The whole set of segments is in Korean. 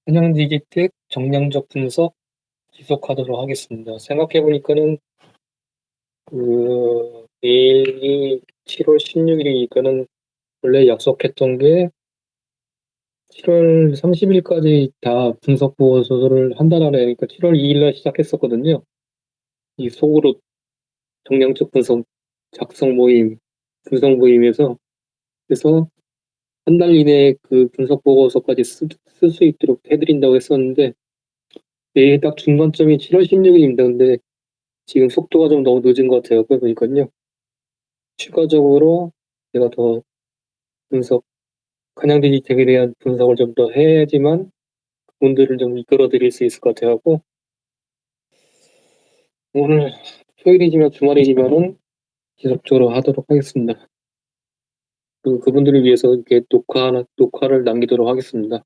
한양 디지텍 정량적 분석 지속하도록 하겠습니다. 생각해 보니까는 내일이 7월 16일이니까는 원래 약속했던 게 7월 30일까지 다 분석 보고서를 한다라는 그러니까 7월 2일 날 시작했었거든요. 이 속으로 정량적 분석 작성 모임, 분석 모임에서 그래서 한 달 이내에 그 분석 보고서까지 쓸 수 있도록 해드린다고 했었는데 내일 딱 중간점이 7월 16일입니다. 근데 지금 속도가 좀 너무 늦은 것 같아요. 그러다 보니까요. 추가적으로 제가 더 분석, 한양 디지텍에 대한 분석을 좀 더 해야지만 그분들을 좀 이끌어 드릴 수 있을 것 같아갖고 오늘 토요일이지만 주말이지만은 계속적으로 하도록 하겠습니다. 그리고 그분들을 위해서 이렇게 녹화를 남기도록 하겠습니다.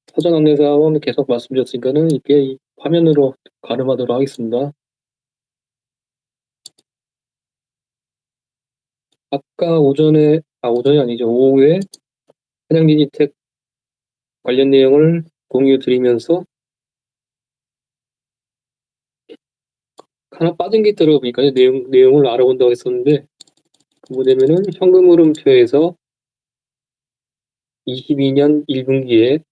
사전 안내사원 계속 말씀드렸으니까는 이렇게 화면으로 가름하도록 하겠습니다. 아까 오전이 아니죠. 오후에 한양 디지텍 관련 내용을 공유 드리면서 하나 빠진 게 있더라고 보니까 내용을 알아본다고 했었는데 그 뭐냐면은 현금 흐름표에서 22년 1분기에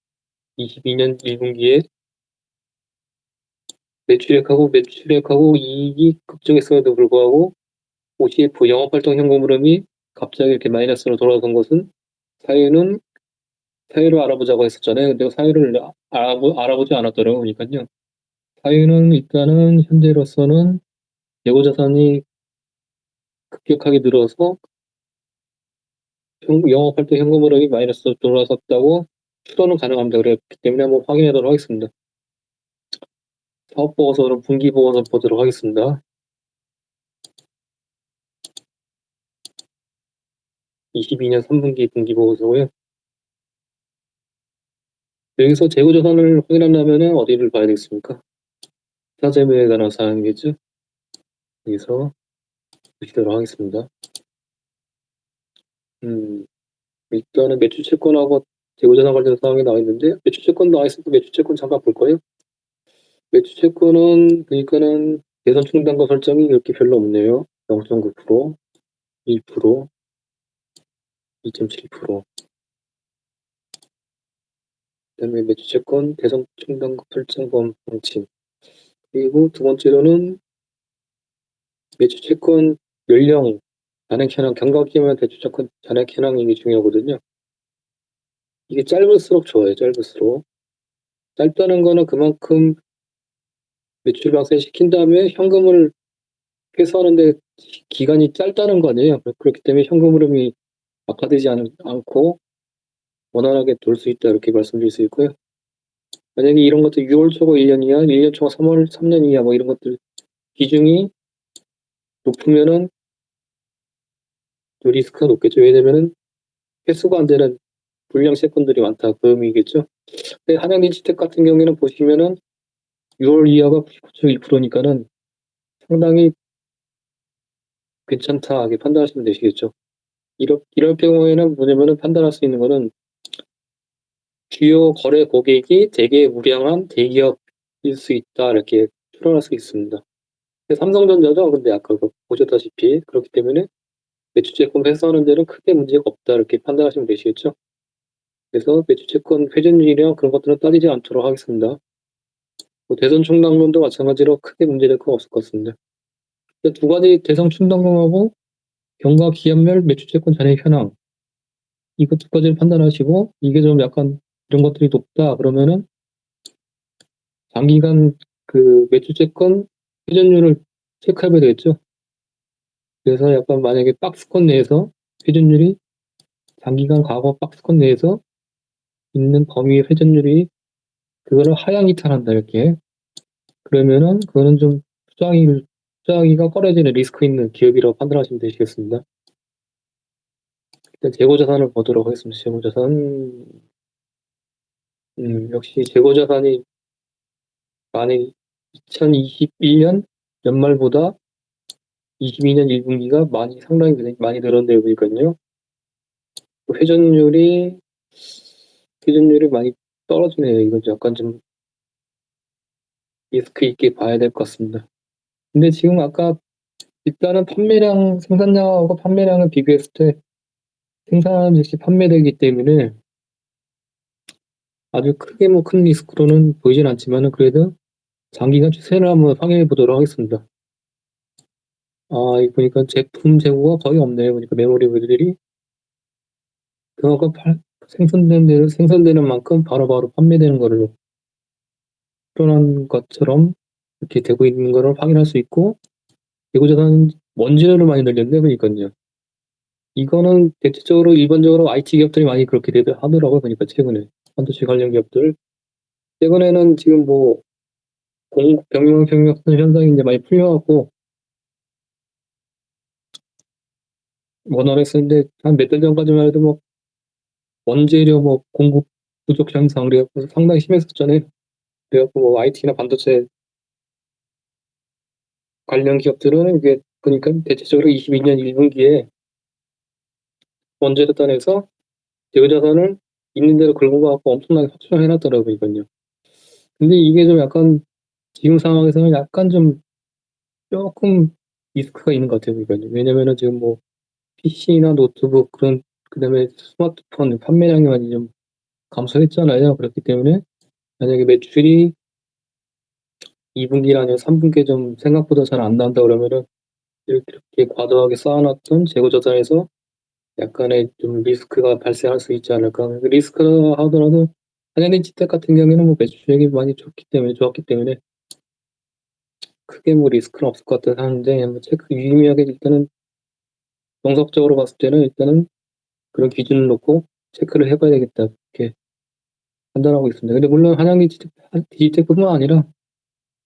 매출액하고 이익이 급증했음에도 불구하고 OCF 영업활동 현금 흐름이 갑자기 이렇게 마이너스로 돌아선 것은 사유를 알아보자고 했었잖아요. 근데 사유를 알아보지 않았더라고요. 그러니까요. 사유는 일단은 현재로서는 재고자산이 급격하게 늘어서 영업활동 현금 흐름이 마이너스로 돌아섰다고 추론은 가능합니다. 그렇기 때문에 한번 확인하도록 하겠습니다. 사업보고서는 분기보고서 보도록 하겠습니다. 22년 3분기 분기보고서고요. 여기서 재고자산을 확인하려면 어디를 봐야 되겠습니까? 사재무에 관한 사항이겠죠? 여기서 보시도록 하겠습니다. 일단은 매출채권하고 재고자산 관련 사항이 나와 있는데 매출채권 나와 있으니까 매출채권 잠깐 볼 거예요. 매출채권은 그러니까는 예산 충당과 설정이 이렇게 별로 없네요. 0.9%, 1%, 2.7%. 그다음에 매출채권 대상 충당과 설정 범 방침. 그리고 두 번째로는 매출채권 연령, 잔액 현황, 경과기만 매출채권 잔액 현황이 이게 중요하거든요. 이게 짧을수록 좋아요. 짧을수록. 짧다는 거는 그만큼 매출 발생시킨 다음에 현금을 회수하는데 기간이 짧다는 거 아니에요. 그렇기 때문에 현금 흐름이 악화되지 않고 원활하게 돌 수 있다 이렇게 말씀드릴 수 있고요. 만약에 이런 것들 6월 초과 1년 이하, 1년 초과 3년 이하 뭐 이런 것들 비중이 높으면은 리스크가 높겠죠. 왜냐면은 회수가 안 되는 불량 채권들이 많다 그 의미겠죠. 근데 한양디지텍 같은 경우에는 보시면은 6월 이하가 99.1%니까는 상당히 괜찮다 이렇게 판단하시면 되시겠죠. 이럴 경우에는 뭐냐면은 판단할 수 있는 거는 주요 거래 고객이 되게 우량한 대기업일 수 있다 이렇게 추론할 수 있습니다. 삼성전자죠. 근데 아까 보셨다시피 그렇기 때문에 매출채권 회수하는 데는 크게 문제가 없다 이렇게 판단하시면 되시겠죠. 그래서 매출채권 회전율이랑 그런 것들은 따지지 않도록 하겠습니다. 대선 충당론도 마찬가지로 크게 문제될 건 없을 것 같습니다. 두 가지 대선 충당론하고 경과 기업별 매출채권 잔액 현황 이거 두 가지를 판단하시고 이게 좀 약간 이런 것들이 높다 그러면은 장기간 그 매출채권 회전율을 체크해봐야 되겠죠. 그래서 약간 만약에 박스권 내에서 회전율이 장기간 과거 박스권 내에서 있는 범위의 회전율이 그거를 하향 이탈한다 이렇게 그러면은 그거는 좀 투자하기가 꺼려지는 리스크 있는 기업이라고 판단하시면 되시겠습니다. 일단 재고자산을 보도록 하겠습니다. 재고자산 역시 재고자산이 만약 2021년 연말보다 22년 1분기가 상당히 많이 늘었네요. 보니까요. 회전율이 많이 떨어지네요. 이건 약간 좀 리스크 있게 봐야 될 것 같습니다. 근데 지금 아까 일단은 판매량 생산량하고 판매량을 비교했을 때 생산 즉시 판매되기 때문에 아주 크게 뭐 큰 리스크로는 보이진 않지만은 그래도 장기간 추세를 한번 확인해 보도록 하겠습니다. 이 보니까 제품 재고가 거의 없네요. 보니까 메모리들이 그만큼 생산되는 만큼 바로바로 판매되는 거를 표현한 것처럼 이렇게 되고 있는 거를 확인할 수 있고, 재고자산 원재료를 많이 늘렸네 보니까요. 이거는 대체적으로 일반적으로 IT 기업들이 많이 그렇게 하더라고요. 보니까 최근에 반도체 관련 기업들 최근에는 지금 뭐 공급 병력 현상이 이제 많이 풀려갖고 원활했었는데 한 몇 달 전까지만 해도 뭐 원재료 뭐 공급 부족 현상 그래갖고 상당히 심했었잖아요. 그래갖고 뭐 IT나 반도체 관련 기업들은 이게 그러니까 대체적으로 22년 1분기에 원재료 단에서 재고자산을 있는 대로 긁고 가고 엄청나게 확충해 놨더라고요, 이건요. 근데 이게 좀 약간 지금 상황에서는 약간 좀 조금 리스크가 있는 것 같아요, 이건요. 왜냐면은 지금 뭐 PC나 노트북 그다음에 스마트폰 판매량이 많이 좀 감소했잖아요. 그렇기 때문에 만약에 매출이 2분기나 아니면 3분기에 좀 생각보다 잘 안 나온다 그러면은 이렇게 과도하게 쌓아놨던 재고자산에서 약간의 좀 리스크가 발생할 수 있지 않을까. 그 리스크라 하더라도 한양電机텍 같은 경우에는 뭐 매출액이 많이 좋았기 때문에 크게 뭐 리스크는 없을 것 같아 하는데, 뭐 체크 유의미하게 일단은 정석적으로 봤을 때는 일단은 그런 기준을 놓고 체크를 해봐야 되겠다, 이렇게 판단하고 있습니다. 근데 물론 한양디지텍뿐만 아니라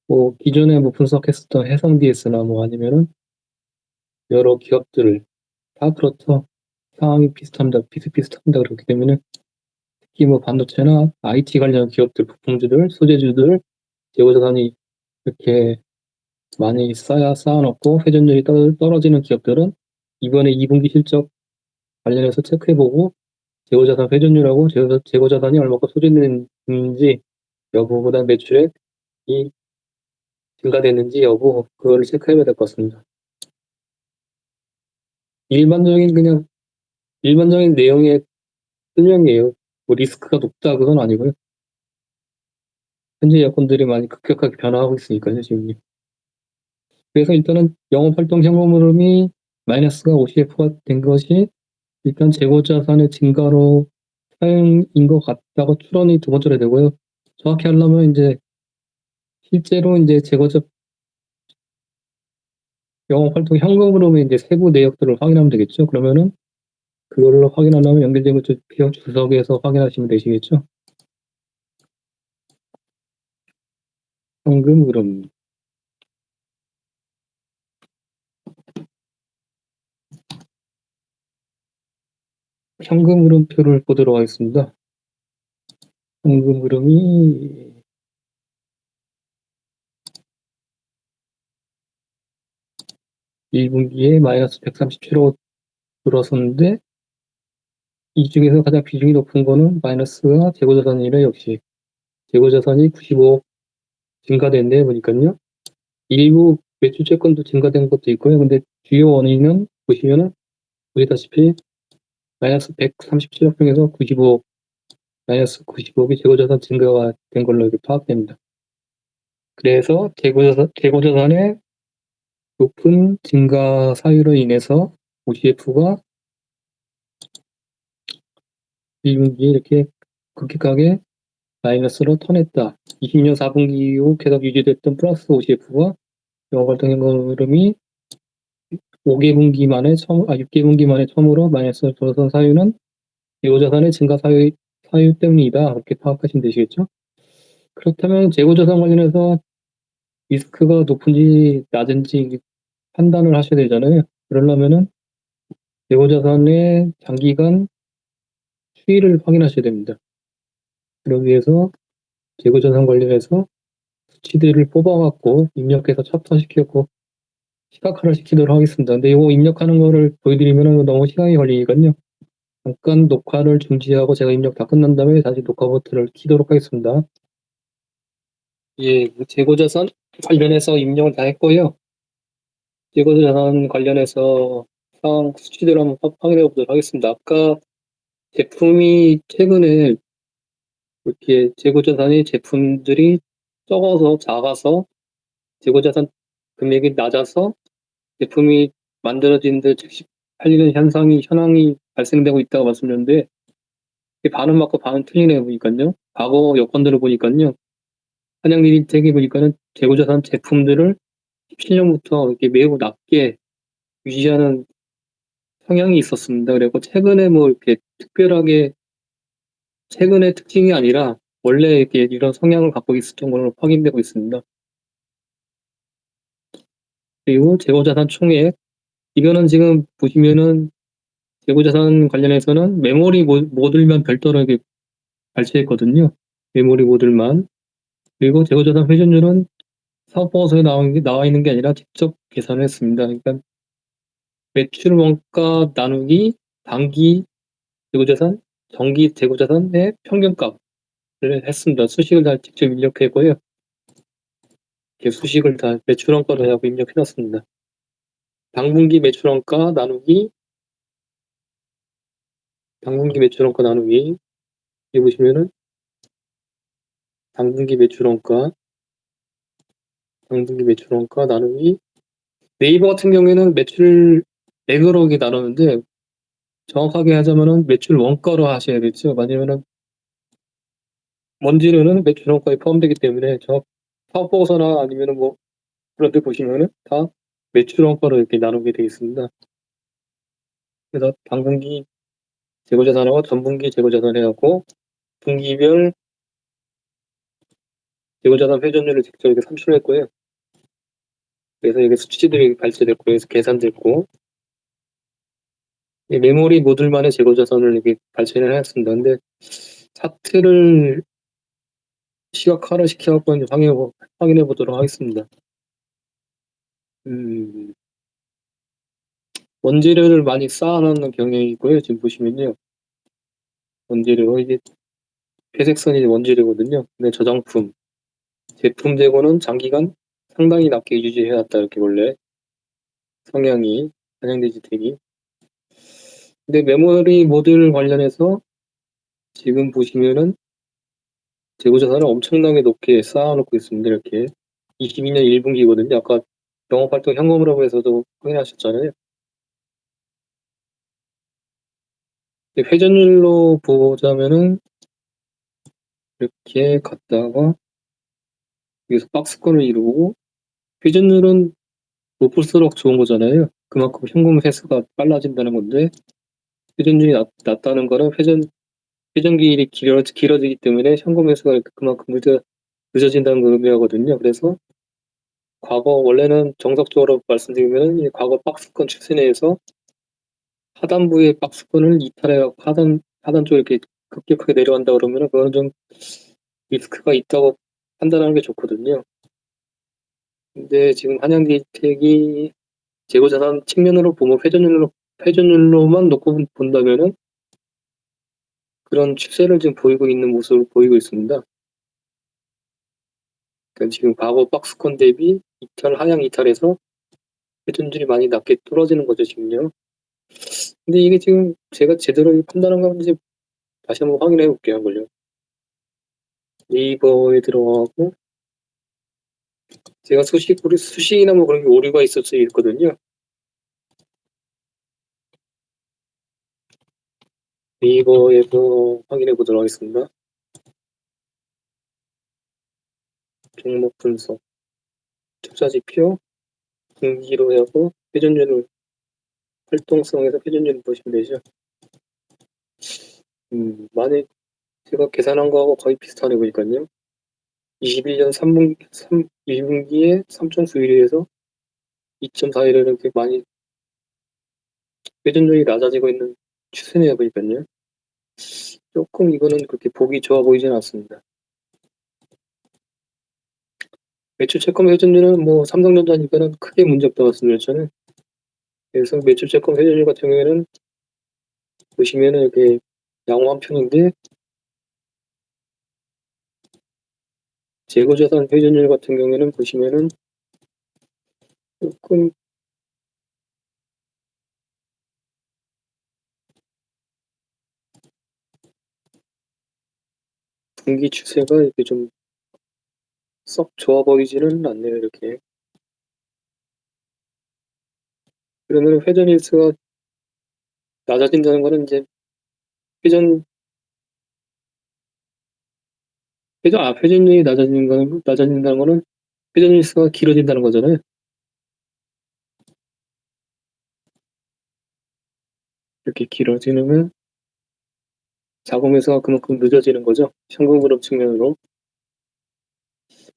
뭐 기존에 뭐 분석했었던 해성 DS나 뭐 아니면은 여러 기업들을 다 그렇죠. 상황이 비슷비슷합니다. 그렇기 때문에 특히 뭐 반도체나 IT 관련 기업들, 부품주들, 소재주들 재고자산이 이렇게 많이 쌓아놓고 회전율이 떨어지는 기업들은 이번에 2분기 실적 관련해서 체크해보고 재고자산 회전율하고 재고자산이 얼마큼 소진됐는지 여부, 그다음 매출액이 증가됐는지 여부, 그거를 체크해봐야 될 것 같습니다. 일반적인 내용의 설명이에요. 뭐 리스크가 높다 그건 아니고요. 현재 여건들이 많이 급격하게 변화하고 있으니까요, 지금. 그래서 일단은 영업활동 현금 흐름이 마이너스가 50F가 된 것이 일단 재고자산의 증가로 사용인 것 같다고 추론이 두 번째로 되고요. 정확히 하려면 이제 실제로 이제 영업활동 현금 흐름의 이제 세부 내역들을 확인하면 되겠죠. 그러면은 그거를 확인하려면 연결된 것 비용 주석에서 확인하시면 되시겠죠. 현금 흐름. 현금 흐름표를 보도록 하겠습니다. 현금 흐름이 1분기에 마이너스 137억 들어섰는데 이 중에서 가장 비중이 높은 거는 마이너스가 재고자산이래. 역시 재고자산이 95억 증가됐네 보니까요. 일부 매출 채권도 증가된 것도 있고요. 근데 주요 원인은 보시면은 보시다시피 마이너스 137억 중에서 95억, 마이너스 95억이 재고자산 증가가 된 걸로 이렇게 파악됩니다. 그래서 재고자산의 높은 증가 사유로 인해서 OCF가 1분기에 이렇게 급격하게 마이너스로 턴했다. 20년 4분기 후 계속 유지됐던 플러스 OCF가 영업활동 현금 흐름이 6개분기 만에 처음으로 마이너스로 들어선 사유는 재고자산의 증가 사유 때문이다. 그렇게 파악하시면 되시겠죠? 그렇다면 재고자산 관련해서 리스크가 높은지 낮은지 판단을 하셔야 되잖아요. 그러려면은 재고자산의 장기간 추이를 확인하셔야 됩니다. 그러기 위해서 재고자산 관련해서 수치들을 뽑아갖고 입력해서 챕터시켰고 시각화를 시키도록 하겠습니다. 근데 이거 입력하는 거를 보여드리면 너무 시간이 걸리니까요. 잠깐 녹화를 중지하고 제가 입력 다 끝난 다음에 다시 녹화 버튼을 키도록 하겠습니다. 예, 재고자산 관련해서 입력을 다 했고요. 재고자산 관련해서 상황 수치대로 한번 확인해 보도록 하겠습니다. 아까 제품이 최근에 이렇게 재고자산이 제품들이 적어서 작아서 재고자산 금액이 낮아서 제품이 만들어지는데 즉시 팔리는 현황이 발생되고 있다고 말씀드렸는데 반은 맞고 반은 틀리네 보니까요. 과거 여건들을 보니까요. 한양리미텍이 보니까는 재고자산 제품들을 17년부터 이렇게 매우 낮게 유지하는 성향이 있었습니다. 그리고 최근에 뭐 이렇게 특별하게 최근의 특징이 아니라 원래 이렇게 이런 성향을 갖고 있었던 걸로 확인되고 있습니다. 그리고 재고자산 총액 이거는 지금 보시면은 재고자산 관련해서는 메모리 모듈만 별도로 이렇게 발췌했거든요. 메모리 모듈만. 그리고 재고자산 회전율은 사업보고서에 나와 있는 게 아니라 직접 계산을 했습니다. 그러니까 매출 원가 나누기 단기 재고자산, 정기 재고자산의 평균값을 했습니다. 수식을 다 직접 입력했고요. 이렇게 수식을 다 매출 원가로 하고 입력해놨습니다. 당분기 매출 원가 나누기 여기 보시면은 당분기 매출 원가 나누기 네이버 같은 경우에는 매출 액으로 나누는데 정확하게 하자면은 매출 원가로 하셔야겠죠. 왜냐면은 원재료는 매출 원가에 포함되기 때문에 사업보고서나 아니면은 뭐 그런 데 보시면은 다 매출 원가로 이렇게 나누게 되어 있습니다. 그래서 당분기 재고자산하고 전분기 재고자산 해갖고 분기별 재고자산 회전율을 직접 이렇게 산출을 했고요. 그래서 이게 수치들이 발췌됐고 그래서 계산됐고 메모리 모듈만의 재고자산을 이렇게 발췌를 했습니다. 근데 차트를 시각화를 시켜갖고 확인해 보도록 하겠습니다. 원재료를 많이 쌓아놓는 경향이 있고요. 지금 보시면요. 원재료, 이게 회색선이 원재료거든요. 근데 저장품, 제품 재고는 장기간 상당히 낮게 유지해왔다. 이렇게 원래 성향이, 한양디지텍이. 근데 메모리 모듈 관련해서 지금 보시면은 재고자산을 엄청나게 높게 쌓아놓고 있습니다. 이렇게 22년 1분기거든요. 아까 영업활동 현금으로 해서도 확인하셨잖아요. 회전율로 보자면은 이렇게 갔다가 여기서 박스권을 이루고 회전율은 높을수록 좋은 거잖아요. 그만큼 현금 회수가 빨라진다는 건데 회전율이 낮다는 거는 회전기일이 길어지기 때문에 현금 회수가 그만큼 늦어진다는 걸 의미하거든요. 그래서 과거 원래는 정석적으로 말씀드리면 과거 박스권 추세 내에서 하단부의 박스권을 이탈해서 하단 쪽에 이렇게 급격하게 내려간다 그러면 그거는 좀 리스크가 있다고 판단하는 게 좋거든요. 근데 지금 한양디텍이 재고자산 측면으로 보면 회전율로만 놓고 본다면은 그런 추세를 지금 보이고 있는 모습을 보이고 있습니다. 그러니까 지금 과거 박스권 대비 하향 이탈해서 회전율이 많이 낮게 떨어지는 거죠, 지금요. 근데 이게 지금 제가 제대로 판단한 건지 다시 한번 확인해 볼게요, 한걸요. 네이버에 들어가고 제가 수식이나 뭐 그런 게 오류가 있을 수 있거든요. 네이버에서 확인해 보도록 하겠습니다. 종목 분석, 투자지표, 분기로 하고 회전율을 활동성에서 회전율을 보시면 되죠. 만약 제가 계산한 거하고 거의 비슷하네 보니까요. 21년 2분기에 3.91에서 2.41을 이렇게 많이 회전율이 낮아지고 있는 추세네요 보니까요. 조금 이거는 그렇게 보기 좋아 보이지는 않습니다. 매출 채권 회전율은 뭐 삼성전자니까는 크게 문제 없다고 말씀드렸잖아요. 그래서 매출 채권 회전율 같은 경우에는 보시면은 이렇게 양호 한 편인데 재고자산 회전율 같은 경우에는 보시면은 조금 분기 추세가 이렇게 좀 썩 좋아 보이지는 않네요, 이렇게. 그러면 회전 일수가 낮아진다는 거는 이제 회전 회전율이 낮아진다는 거는 회전 일수가 길어진다는 거잖아요. 이렇게 길어지면 자금 회수가 그만큼 늦어지는 거죠. 현금 흐름 측면으로.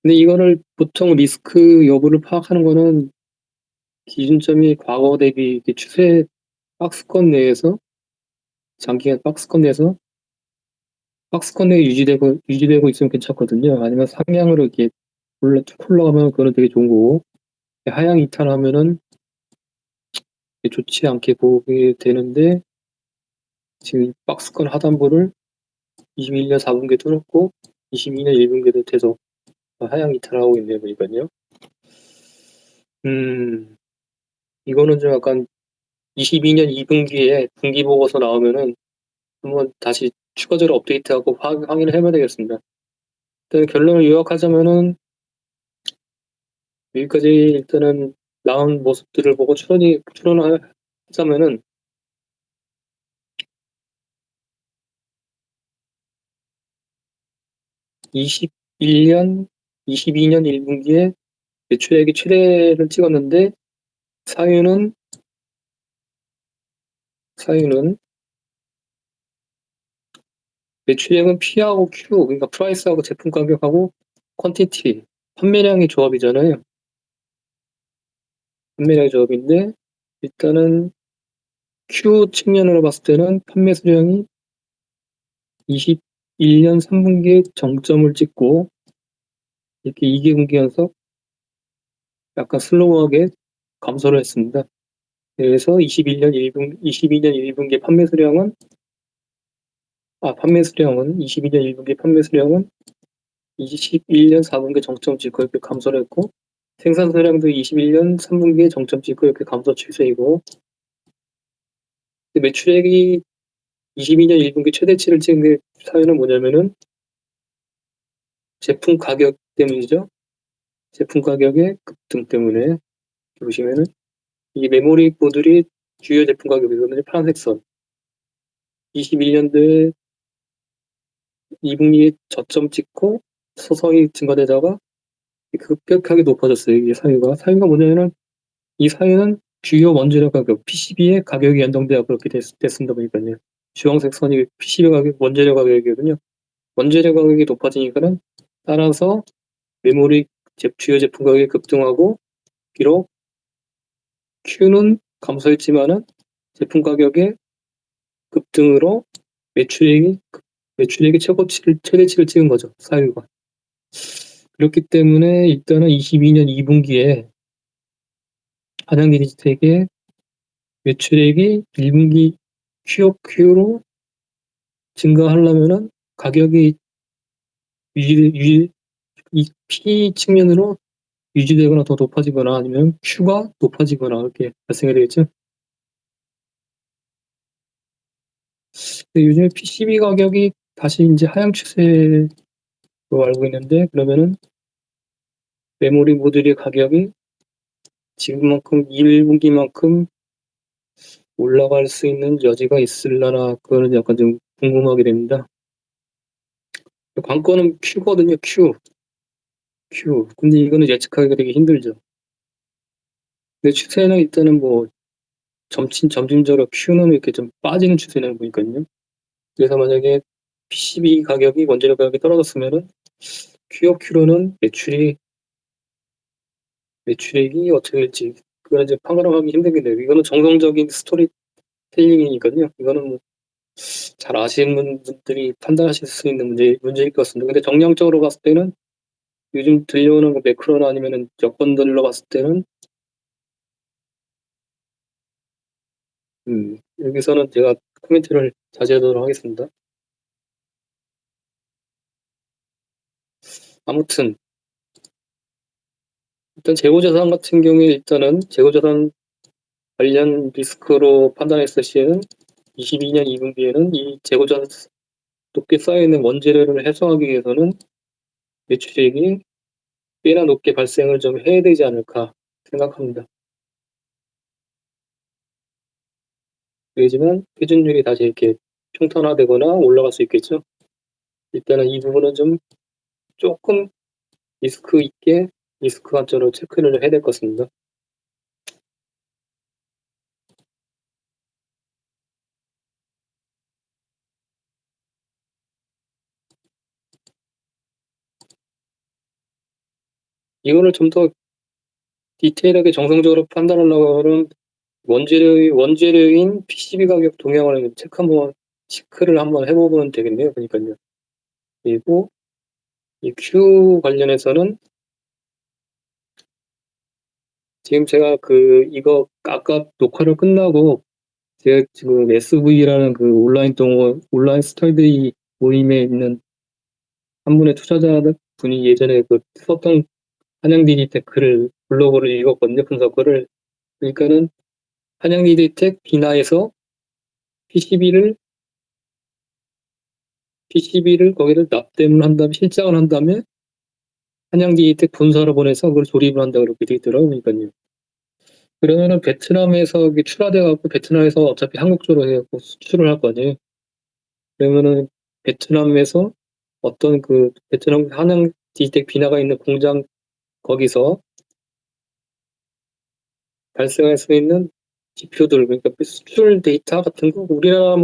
근데 이거를 보통 리스크 여부를 파악하는 거는 기준점이 과거 대비 이렇게 추세 박스권 내에서 장기간 박스권 내에 유지되고 있으면 괜찮거든요. 아니면 상향으로 이렇게 쭉 올라가면 그거는 되게 좋은 거고, 하향 이탈하면은 좋지 않게 보게 되는데, 지금 박스권 하단부를 21년 4분기에 뚫었고 22년 1분기에도 계속 하향 이탈하고 있네요, 보니까요. 이거는 좀 약간 22년 2분기에 분기 보고서 나오면은 한번 다시 추가적으로 업데이트하고 확인을 해봐야 되겠습니다. 일단 결론을 요약하자면은 여기까지 일단은 나온 모습들을 보고 추론하자면은 21년, 22년 1분기에 매출액이 최대를 찍었는데 사유는 매출액은 P하고 Q, 그러니까 프라이스하고 제품 가격하고 퀀티티, 판매량의 조합이잖아요. 판매량의 조합인데 일단은 Q 측면으로 봤을 때는 판매 수량이 21년 3분기에 정점을 찍고 이렇게 2개분기 연속 약간 슬로우하게 감소를 했습니다. 그래서 22년 1분기 판매 수량은 21년 4분기 정점 찍고 이렇게 감소를 했고 생산 수량도 21년 3분기에 정점 찍고 이렇게 감소 추세이고 매출액이 22년 1분기 최대치를 찍은 게 사유는 뭐냐면은 제품 가격 때문이죠. 제품 가격의 급등 때문에 보시면은 이 메모리 보드리 주요 제품 가격이거든요. 파란색 선. 21년도에 2분기에 저점 찍고 서서히 증가되다가 급격하게 높아졌어요. 이게 사유가. 사유가 뭐냐면은 이 사유는 주요 원재료 가격, PCB의 가격이 연동되어 그렇게 됐습니다. 보니까요. 주황색 선이 PCB 가격, 원재료 가격이거든요. 원재료 가격이 높아지니까는 따라서 메모리 주요 제품 가격이 급등하고 비록 Q는 감소했지만은 제품 가격의 급등으로 매출액이 최대치를 찍은 거죠. 사유가. 그렇기 때문에 일단은 22년 2분기에 한양디지텍의 매출액이 1분기 QOQ로 증가하려면은 가격이 이 P 측면으로 유지되거나 더 높아지거나 아니면 Q가 높아지거나 이렇게 발생이 되겠죠. 근데 요즘에 PCB 가격이 다시 이제 하향 추세로 알고 있는데 그러면은 메모리 모듈의 가격이 지금만큼 1분기만큼 올라갈 수 있는 여지가 있을라나 그거는 약간 좀 궁금하게 됩니다. 관건은 Q거든요. Q. 근데 이거는 예측하기가 되게 힘들죠. 근데 추세는 일단은 뭐 점진적으로 Q는 이렇게 좀 빠지는 추세는 보니까요. 그래서 만약에 PCB 가격이 원재료 가격이 떨어졌으면은 QOQ로는 매출액이 어떻게 될지 그거는 이제 판단하기 힘들겠네요. 이거는 정성적인 스토리텔링이니까요. 이거는 뭐 잘 아시는 분들이 판단하실 수 있는 문제일 것 같습니다. 근데 정량적으로 봤을 때는 요즘 들려오는 매크로나 아니면은 여건들로 봤을 때는 여기서는 제가 코멘트를 자제하도록 하겠습니다. 아무튼 일단 재고자산 같은 경우에 일단은 재고자산 관련 리스크로 판단했을 시에는 22년 2분기에는 이 재고자산 높게 쌓여있는 원재료를 해소하기 위해서는 매출액이 꽤나 높게 발생을 좀 해야 되지 않을까 생각합니다. 그래야지만 회전율이 다시 이렇게 평탄화되거나 올라갈 수 있겠죠. 일단은 이 부분은 좀 조금 리스크 있게 리스크 관점으로 체크를 해야 될 것 같습니다. 이거를 좀 더 디테일하게 정성적으로 판단하려고 하면 원재료인 PCB 가격 동향을 체크를 한번 해보면 되겠네요. 그러니까요. 그리고 이 Q 관련해서는 지금 제가 이거 아까 녹화를 끝나고 제가 지금 SV라는 온라인 스터디 모임에 있는 한 분의 투자자분이 예전에 썼던 한양디지테크를 블로그를 읽었거든요. 분석글을. 그러니까는 한양디지텍 비나에서 PCB를 거기를 납땜을 한 다음에 실장을 한 다음에 한양디지텍 본사로 보내서 그걸 조립을 한다 그렇게 돼 있더라고요. 그러니까요. 그러면은 베트남에서 출하돼 갖고 베트남에서 어차피 한국 쪽으로 해갖고 수출을 할 거 아니에요. 그러면은 베트남에서 어떤 베트남 한양디지텍 비나가 있는 공장 거기서 발생할 수 있는 지표들, 그러니까 수출 데이터 같은 거, 우리나라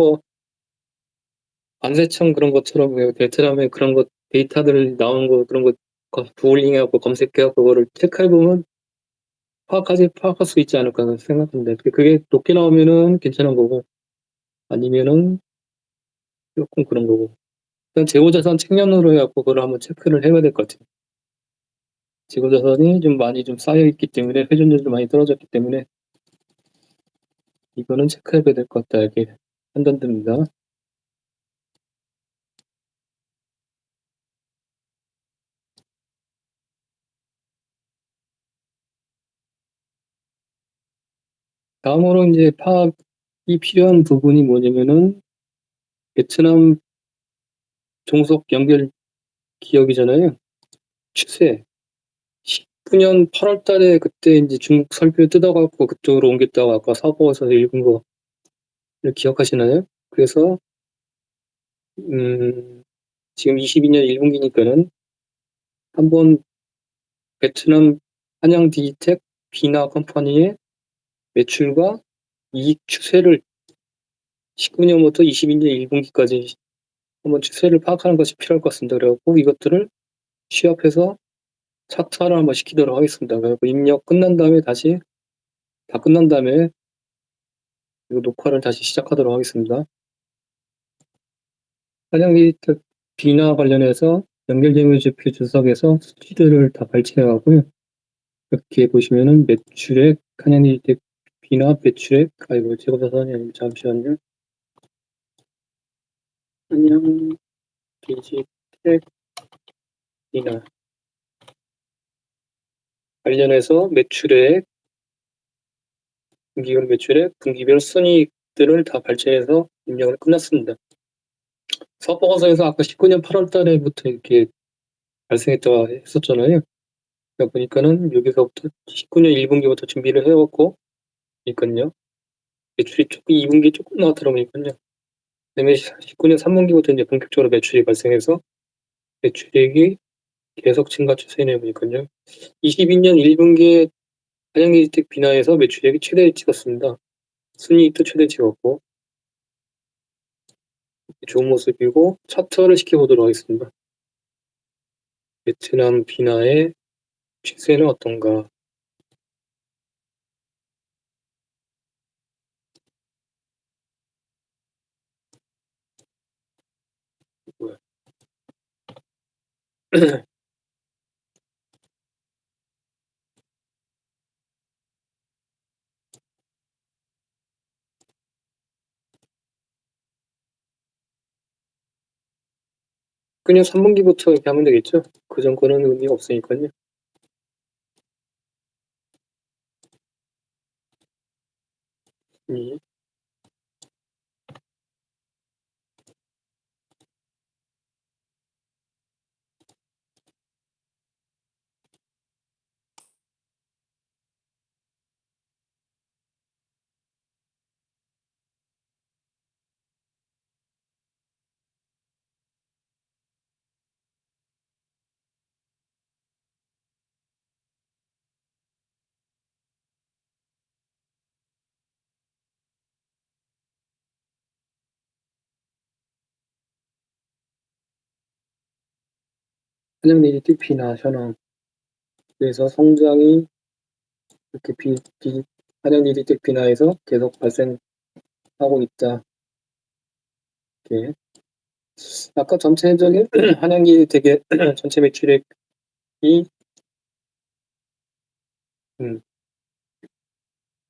관세청 그런 것처럼 베트남에 그런 것 데이터들 나오는 거 그런 거 구글링해갖고 검색해갖고 그거를 체크해보면 파악할 수 있지 않을까 생각합니다. 그게 높게 나오면은 괜찮은 거고 아니면은 조금 그런 거고. 일단 재고자산 책량으로 해갖고 그걸 한번 체크를 해봐야 될 것 같아요. 재고자산이 좀 많이 좀 쌓여있기 때문에 회전율도 많이 떨어졌기 때문에 이거는 체크해봐야 될 것 같다 이렇게 판단됩니다. 다음으로 이제 파악이 필요한 부분이 뭐냐면은 베트남 종속 연결 기업이잖아요. 추세. 19년 8월 달에 그때 이제 중국 설비 뜯어갖고 그쪽으로 옮겼다고 아까 사보고서 읽은 거를 기억하시나요? 그래서 지금 22년 1분기니까는 한번 베트남 한양 디지텍 비나 컴퍼니의 매출과 이익 추세를 19년부터 22년 1분기까지 한번 추세를 파악하는 것이 필요할 것 같습니다. 그래갖고 이것들을 취합해서 차트화를 한번 시키도록 하겠습니다. 그래갖고 입력 끝난 다음에 다 끝난 다음에 이거 녹화를 다시 시작하도록 하겠습니다. 한양 디지텍 비나 관련해서 연결재무제표 주석에서 수치들을 다 발췌해가고요. 이렇게 보시면은 매출액, 한양 디지텍 비나 매출액, 아이고 재고자산이 아니고 잠시만요. 한양 디지텍 비나 관련해서 매출액, 분기별 매출액, 분기별 순이익들을 다 발췌해서 입력을 끝났습니다. 사업보고서에서 아까 19년 8월 달에부터 이렇게 발생했다고 했었잖아요. 그러니까 보니까는 여기서부터 19년 1분기부터 준비를 해왔고, 그러니까요. 매출이 조금 2분기 조금 나왔더라고요. 그다음에 19년 3분기부터 이제 본격적으로 매출이 발생해서 매출액이 계속 증가 추세네요. 보니까요. 22년 1분기에 한양디지텍 비나에서 매출액이 최대 찍었습니다. 순이익도 최대 찍었고 좋은 모습이고 차트화를 시켜보도록 하겠습니다. 베트남 비나의 추세는 어떤가? 뭐야? 그냥 3분기부터 이렇게 하면 되겠죠? 그전 거는 의미가 없으니까요. 예. 한양대지 TP나 현황, 그래서 성장이 이렇게 한양대지 TP나에서 계속 발생하고 있다. 이렇게. 아까 전체적인 한양기 되게 전체 매출액이 음,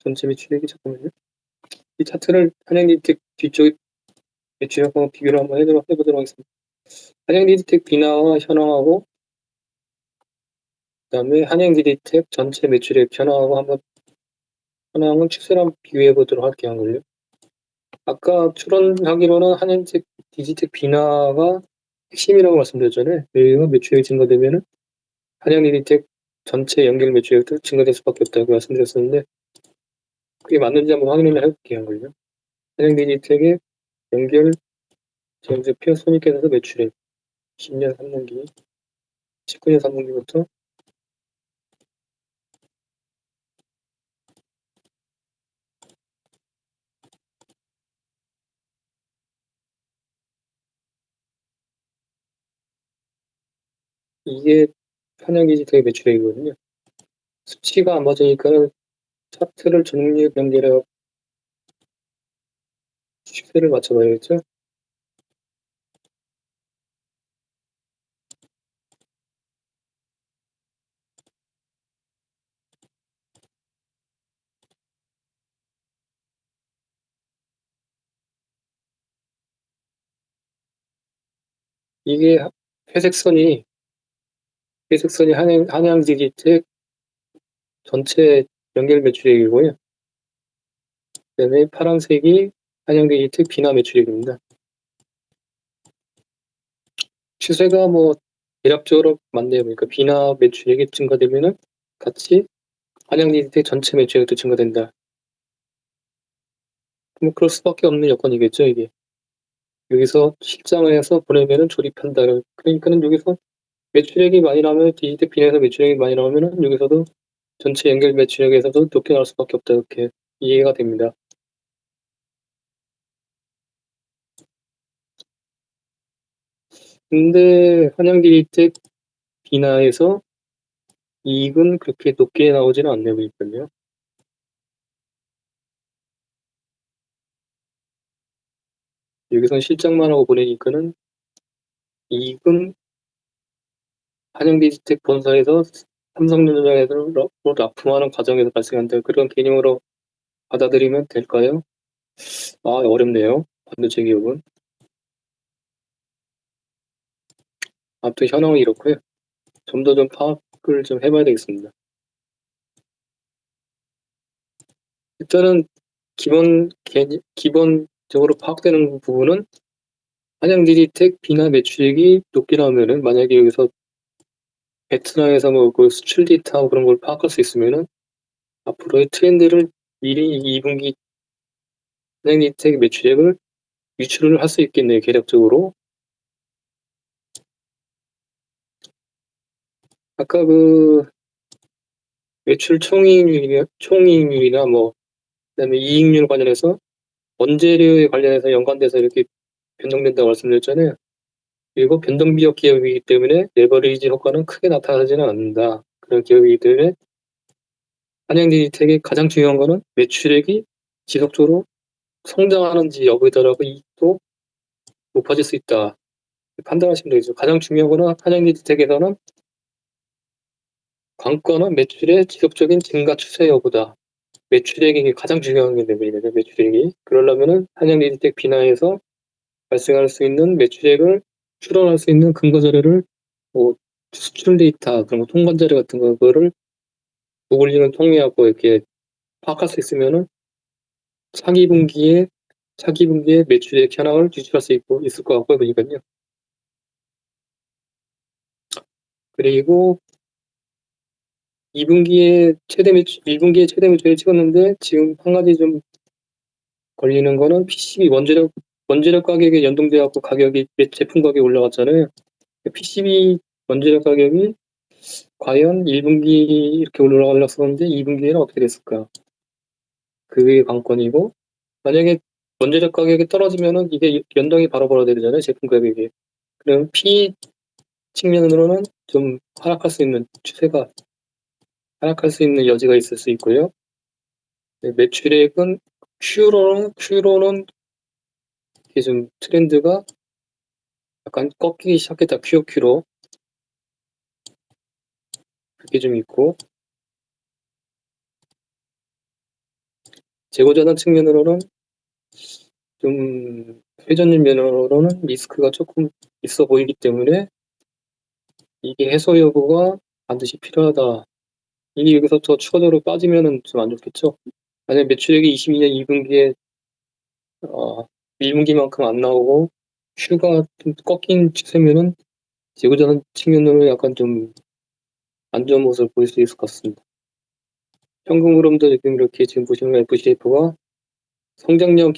전체 매출액이 잠깐만요. 이 차트를 한양디텍 뒤쪽 매출액하고 비교를 한번 해보도록 하겠습니다. 한양디텍 비나와 현황하고 그다음에 한양디텍 전체 매출액 현황하고 한번 현황을 추세랑 비교해 보도록 할게요. 한걸요. 아까 추론하기로는 한양텍 디지텍 비나가 핵심이라고 말씀드렸잖아요. 여기가 매출액이 증가되면은 한양디텍 전체 연결 매출액도 증가될 수밖에 없다고 말씀드렸었는데 그게 맞는지 한번 확인을 해볼게요. 한걸요. 한양디지텍의 연결 지원제표 손익계산서 매출액 10년 3분기 19년 3분기부터 이게 한양디지텍의 매출액이거든요. 수치가 안 맞으니까 차트를 정리 연결해 추세를 맞춰봐야겠죠. 이게 회색선이 한양디지텍 전체 연결 매출액이고요. 그다음에 파란색이 한양디지텍 비나 매출액입니다. 추세가 뭐 대략적으로 맞네요. 그러니까 비나 매출액이 증가되면은 같이 한양디지텍 전체 매출액도 증가된다. 뭐 그럴 수밖에 없는 여건이겠죠, 이게. 여기서 실장을 해서 보내면은 조립한다. 그러니까는 여기서 매출액이 많이 나오면 디지텍 비나에서 매출액이 많이 나오면은 여기서도 전체 연결 매출액에서도 높게 나올 수밖에 없다. 이렇게 이해가 됩니다. 근데 한양디지텍 비나에서 이익은 그렇게 높게 나오지는 않네요, 보니까요. 여기선 실장만 하고 보내니까는 이익은 한양디지텍 본사에서 삼성전자에서 납품하는 과정에서 발생한다. 그런 개념으로 받아들이면 될까요? 아, 어렵네요. 반도체 기업은. 아무튼 현황은 이렇고요. 좀 더 파악을 좀 해봐야 되겠습니다. 일단은 기본적으로 파악되는 부분은 한양디지텍 비나 매출액이 높게 나오면은 만약에 여기서 베트남에서 뭐 그 수출 데이터하고 그런 걸 파악할 수 있으면은 앞으로의 트렌드를 미리 2분기 한양디지텍 매출액을 유출을 할 수 있겠네요. 계략적으로. 아까 그 매출 총이익률이나 뭐 그다음에 이익률 관련해서 원재료에 관련해서 연관돼서 이렇게 변동된다고 말씀드렸잖아요. 그리고 변동비역 기업이기 때문에 레버리지 효과는 크게 나타나지는 않는다. 그런 기업이기 때문에 한양디지텍의 가장 중요한 거는 매출액이 지속적으로 성장하는지 여부에 따라 이익도 높아질 수 있다. 판단하시면 되겠죠. 가장 중요한 거는 한양디지텍에서는 관건은 매출의 지속적인 증가 추세 여부다. 매출액이 가장 중요한 게 되거든요. 매출액이. 그러려면은 한양디지텍 비나에서 발생할 수 있는 매출액을 출원할 수 있는 근거 자료를 뭐 수출 데이터 그런 거 통관 자료 같은 거를 구글링을 통해하고 이렇게 파악할 수 있으면은 차기 분기에 매출액 현황을 유출할 수 있을 것 같고요. 보니까요. 그리고 2분기에 최대 매출, 1분기에 최대 매출을 찍었는데 지금 한 가지 좀 걸리는 거는 PCB 원재료 가격에 연동돼 갖고 가격이 제품 가격이 올라갔잖아요. PCB 원재료 가격이 과연 1분기 이렇게 올라갔었는데 2분기에는 어떻게 됐을까? 그게 관건이고 만약에 원재료 가격이 떨어지면은 이게 연동이 바로바로 되잖아요. 제품 가격이. 그럼 P 측면으로는 좀 하락할 수 있는 여지가 있을 수 있고요. 네, 매출액은 Q로는 이게 좀 트렌드가 약간 꺾이기 시작했다. QOQ로 그게 좀 있고 재고자산 측면으로는 좀 회전율 면으로는 리스크가 조금 있어 보이기 때문에 이게 해소 여부가 반드시 필요하다. 이게 여기서 더 추가적으로 빠지면은 좀 안 좋겠죠. 만약 매출액이 22년 2분기에 1분기만큼 안 나오고 Q가 좀 꺾인 추세면은 재고자산 측면으로 약간 좀 안 좋은 모습을 보일 수 있을 것 같습니다. 현금 흐름도 지금 이렇게 지금 보시면 FCF가 성장형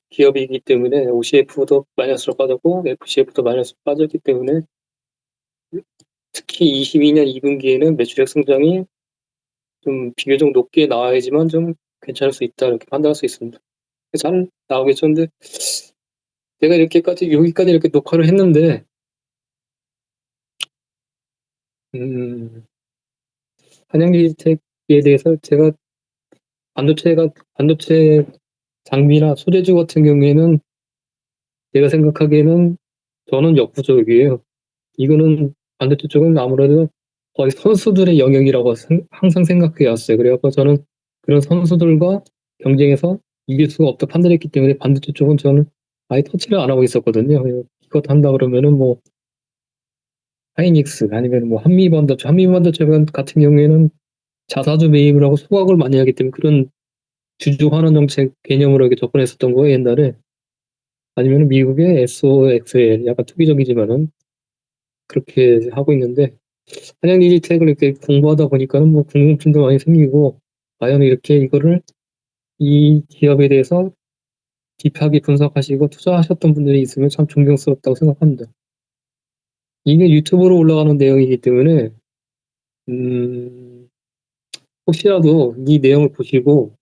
기업이기 때문에 OCF도 마이너스로 빠졌고 FCF도 마이너스로 빠졌기 때문에 특히 22년 2분기에는 매출액 성장이 좀 비교적 높게 나와야지만 좀 괜찮을 수 있다 이렇게 판단할 수 있습니다. 잘 나오겠죠. 근데 제가 여기까지 이렇게 녹화를 했는데 한양디지텍에 대해서 제가 반도체 장비나 소재주 같은 경우에는 제가 생각하기에는 저는 역부족이에요. 이거는 반도체 쪽은 아무래도 거의 선수들의 영역이라고 항상 생각해 왔어요. 그래갖고 저는 그런 선수들과 경쟁해서 이길 수가 없다 판단했기 때문에 반도체 쪽은 저는 아예 터치를 안 하고 있었거든요. 이것 한다 그러면은 뭐 하이닉스 아니면 뭐 한미반도체 같은 경우에는 자사주 매입을 하고 소각을 많이 하기 때문에 그런 주주 환원 정책 개념으로 이렇게 접근했었던 거예요, 옛날에. 아니면 미국의 SOXL 약간 투기적이지만은 그렇게 하고 있는데 한양 디지텍을 이렇게 공부하다 보니까는 뭐 궁금증도 많이 생기고 과연 이렇게 이 기업에 대해서 딥하게 분석하시고 투자하셨던 분들이 있으면 참 존경스럽다고 생각합니다. 이게 유튜브로 올라가는 내용이기 때문에 혹시라도 이 내용을 보시고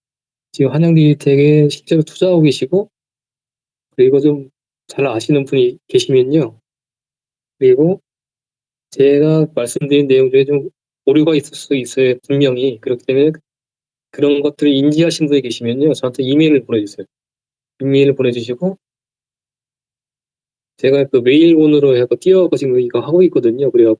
지금 한양 디지텍에 실제로 투자하고 계시고 그리고 좀 잘 아시는 분이 계시면요. 그리고 제가 말씀드린 내용 중에 좀 오류가 있을 수 있어요. 분명히. 그렇기 때문에 그런 것들을 인지하신 분이 계시면요. 저한테 이메일을 보내주세요. 이메일을 보내주시고 제가 그 메일본으로 해서 띄워서 지금 이거 하고 있거든요. 그래요.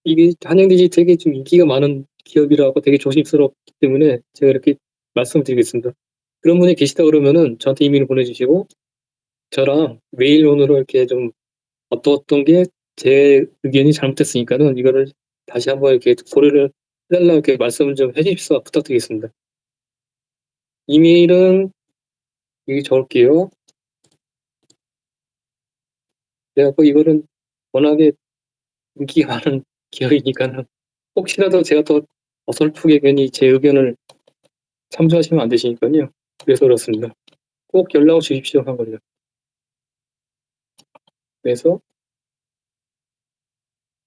이게 한양디지텍이 좀 인기가 많은 기업이라고 되게 조심스럽기 때문에 제가 이렇게 말씀을 드리겠습니다. 그런 분이 계시다 그러면은 저한테 이메일 보내주시고 저랑 메일본으로 이렇게 좀 어떤 게 제 의견이 잘못됐으니까는 이거를 다시 한번 이렇게 고려를 해달라고 이렇게 말씀을 좀 해주십사 부탁드리겠습니다. 이메일은 여기 적을게요. 그래갖고 이거는 워낙에 인기가 많은 기업이니까는 혹시라도 제가 더 어설프게 괜히 제 의견을 참조하시면 안 되시니까요. 그래서 그렇습니다. 꼭 연락을 주십시오 한 거죠. 그래서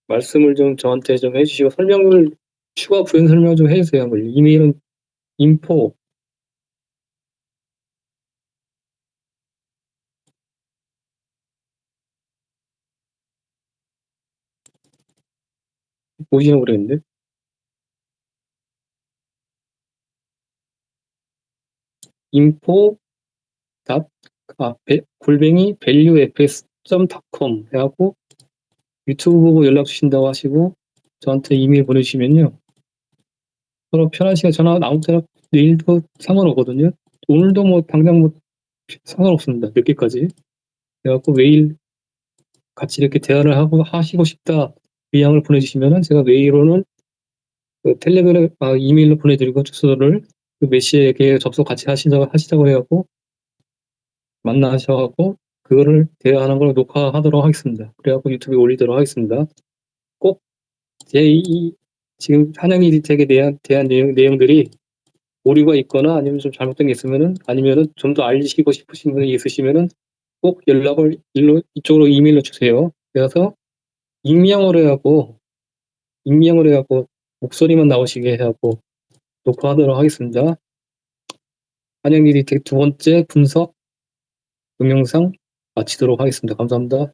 말씀을 좀 저한테 좀 해주시고 추가 부연 설명 좀 해주세요 한 거죠. 이메일은 info 뭐지 모르겠는데 info 골뱅이 valuefs.com 해갖고 유튜브 보고 연락 주신다고 하시고 저한테 이메일 보내주시면요. 서로 편한 시간 전화 아무 때나 내일도 상관없거든요. 오늘도 뭐 당장 뭐 상관없습니다. 몇 개까지. 그래갖고 메일 같이 이렇게 대화를 하고 하시고 싶다 의향을 보내주시면은 제가 메일로는 그 텔레그램 이메일로 보내드리고 주소를 그 메시에게 접속 같이 하시자고 해갖고 만나셔갖고 그거를 대화하는 걸 녹화하도록 하겠습니다. 그래갖고 유튜브에 올리도록 하겠습니다. 꼭 제 지금 한양이 디텍에 대한 내용들이 오류가 있거나 아니면 좀 잘못된 게 있으면은 아니면은 좀 더 알리시고 싶으신 분이 있으시면은 꼭 연락을 이쪽으로 이메일로 주세요. 그래서 익명으로 해갖고 목소리만 나오시게 해갖고 녹화하도록 하겠습니다. 한양리 디텍 두 번째 분석 동영상 마치도록 하겠습니다. 감사합니다.